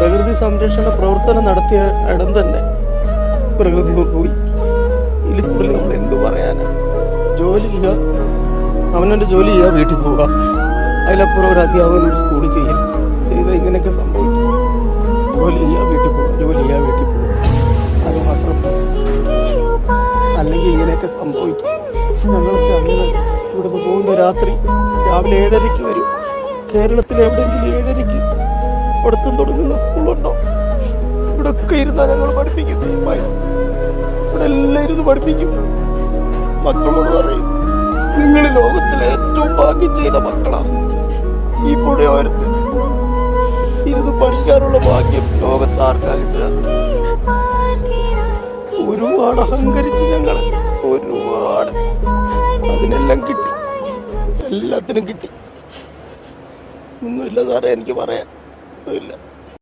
പ്രകൃതി സംരക്ഷണ പ്രവർത്തനം നടത്തിയ ഇടം തന്നെ പ്രകൃതി പോയി. ഇതിൽ കൂടുതൽ നമ്മൾ എന്ത് പറയാനാ? ജോലിയില്ല, അവനവൻ്റെ ജോലി ചെയ്യുക, വീട്ടിൽ പോവുക. അതിലപ്പുറം ഒരു അധ്യാപകൻ ഒരു സ്കൂളിൽ ചെയ്താൽ ഇങ്ങനെയൊക്കെ സംഭവിക്കും. ജോലി ചെയ്യുക, വീട്ടിൽ പോവുക, ജോലി ചെയ്യുക, വീട്ടിൽ പോവുക. അത് മാത്രം അല്ലെങ്കിൽ ഇങ്ങനെയൊക്കെ സംഭവിക്കും. ഞങ്ങളൊക്കെ അങ്ങനെ ഇവിടുന്ന് പോകുന്ന രാത്രി രാവിലെ 7:30 വരും. കേരളത്തിൽ എവിടെയെങ്കിലും 7:30 പഠിത്തം തുടങ്ങുന്ന സ്കൂളുണ്ടോ? ഇവിടെ ഒക്കെ ഇരുന്നാ ഞങ്ങൾ പഠിപ്പിക്കുന്നത്. ഇവിടെ എല്ലാം ഇരുന്ന് പഠിപ്പിക്കും. മക്കളോട് പറയും, നിങ്ങൾ ലോകത്തിലെ ഏറ്റവും ഭാഗ്യം ചെയ്ത മക്കളാണ്. ഈ പുഴയോരത്ത് ഇരുന്ന് പഠിക്കാനുള്ള ഭാഗ്യം ലോകത്താർക്കാ കിട്ടുക? ഒരുപാട് അഹങ്കരിച്ച് ഞങ്ങൾ, ഒരുപാട്. അതിനെല്ലാം കിട്ടി, എല്ലാത്തിനും കിട്ടി. ഒന്നുമില്ല സാറേ, എനിക്ക് പറയാൻ ഒന്നുമില്ല.